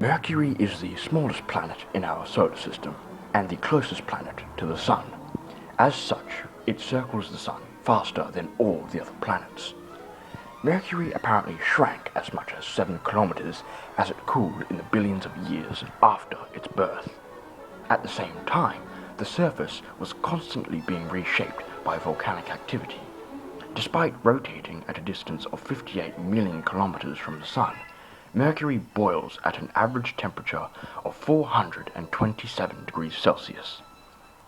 Mercury is the smallest planet in our solar system and the closest planet to the Sun. As such, it circles the Sun faster than all the other planets. Mercury apparently shrank as much as 7 kilometers as it cooled in the billions of years after its birth. At the same time, the surface was constantly being reshaped by volcanic activity. Despite rotating at a distance of 58 million kilometers from the Sun, Mercury boils at an average temperature of 427 degrees Celsius.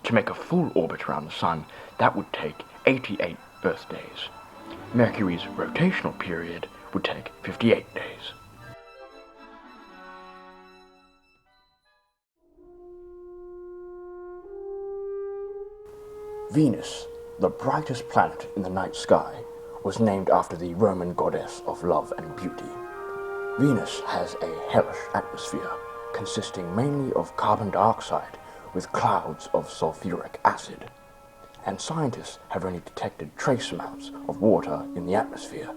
To make a full orbit around the Sun, that would take 88 Earth days. Mercury's rotational period would take 58 days. Venus, the brightest planet in the night sky, was named after the Roman goddess of love and beauty. Venus has a hellish atmosphere consisting mainly of carbon dioxide with clouds of sulfuric acid, and scientists have only detected trace amounts of water in the atmosphere.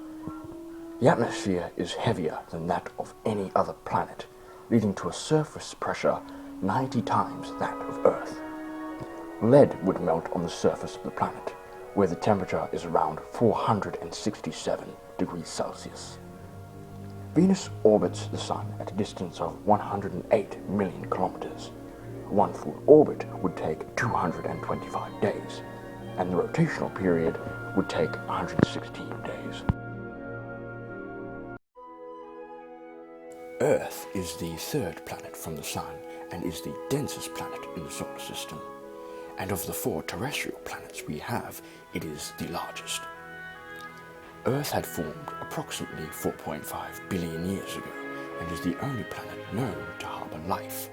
The atmosphere is heavier than that of any other planet, leading to a surface pressure 90 times that of Earth. Lead would melt on the surface of the planet, where the temperature is around 467 degrees Celsius. Venus orbits the Sun at a distance of 108 million kilometers. One full orbit would take 225 days, and the rotational period would take 116 days. Earth is the third planet from the Sun and is the densest planet in the solar system. And of the 4 terrestrial planets we have, it is the largest. Earth had formed approximately 4.5 billion years ago and is the only planet known to harbour life.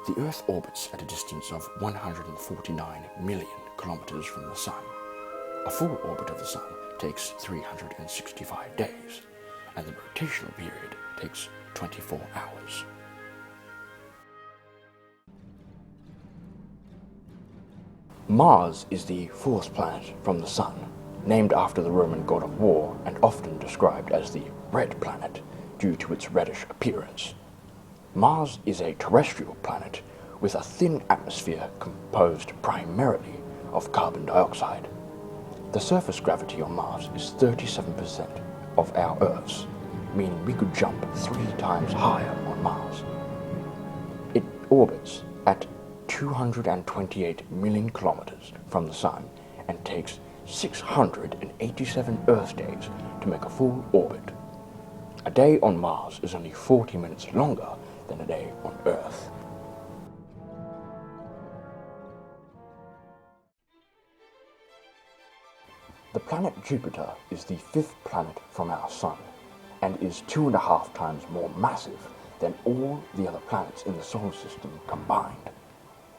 The Earth orbits at a distance of 149 million kilometers from the Sun. A full orbit of the Sun takes 365 days, and the rotational period takes 24 hours. Mars is the 4th planet from the Sun, named after the Roman god of war and often described as the Red Planet due to its reddish appearance. Mars is a terrestrial planet with a thin atmosphere composed primarily of carbon dioxide. The surface gravity on Mars is 37% of our Earth's, meaning we could jump 3 times higher on Mars. It orbits at 228 million kilometers from the Sun and takes 687 Earth days to make a full orbit. A day on Mars is only 40 minutes longer than a day on Earth. The planet Jupiter is the 5th planet from our Sun and is 2.5 times more massive than all the other planets in the solar system combined.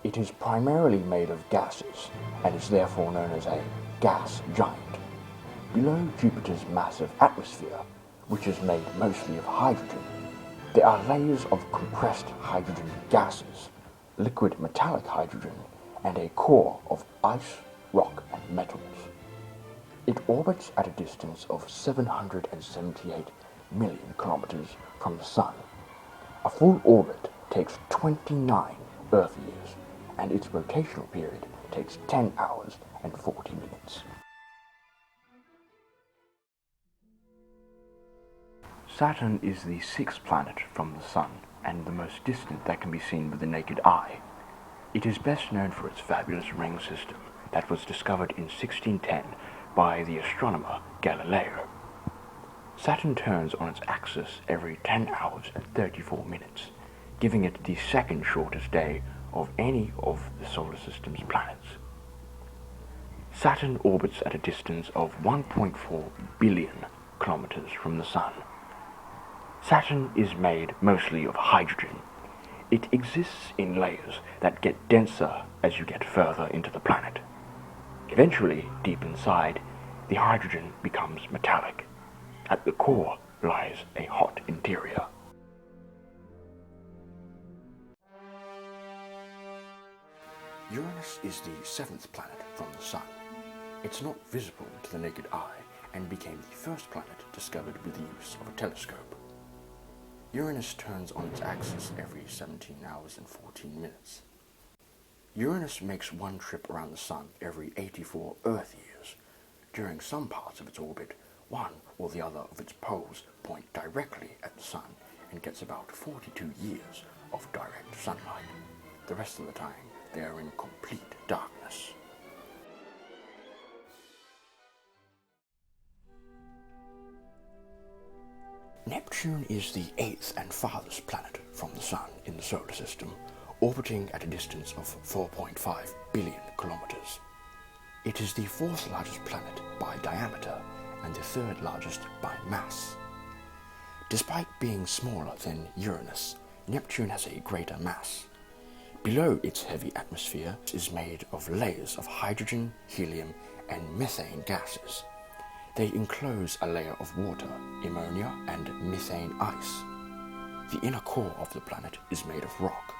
It is primarily made of gases and is therefore known as a gas giant. Below Jupiter's massive atmosphere, which is made mostly of hydrogen, there are layers of compressed hydrogen gases, liquid metallic hydrogen, and a core of ice, rock, and metals. It orbits at a distance of 778 million kilometers from the Sun. A full orbit takes 29 Earth years, and its rotational period takes 10 hours and 40 minutes. Saturn is the 6th planet from the Sun, and the most distant that can be seen with the naked eye. It is best known for its fabulous ring system that was discovered in 1610 by the astronomer Galileo. Saturn turns on its axis every 10 hours and 34 minutes, giving it the 2nd shortest day of any of the solar system's planets. Saturn orbits at a distance of 1.4 billion kilometers from the Sun. Saturn is made mostly of hydrogen. It exists in layers that get denser as you get further into the planet. Eventually, deep inside, the hydrogen becomes metallic. At the core lies a hot interior. Uranus is the 7th planet from the Sun. It's not visible to the naked eye and became the first planet discovered with the use of a telescope. Uranus turns on its axis every 17 hours and 14 minutes. Uranus makes one trip around the Sun every 84 Earth years. During some parts of its orbit, one or the other of its poles point directly at the Sun and gets about 42 years of direct sunlight. The rest of the time, they are in complete darkness. Neptune is the 8th and farthest planet from the Sun in the solar system, orbiting at a distance of 4.5 billion kilometers. It is the 4th largest planet by diameter and the 3rd largest by mass. Despite being smaller than Uranus, Neptune has a greater mass. Below its heavy atmosphere is made of layers of hydrogen, helium, and methane gases. They enclose a layer of water, ammonia, and methane ice. The inner core of the planet is made of rock,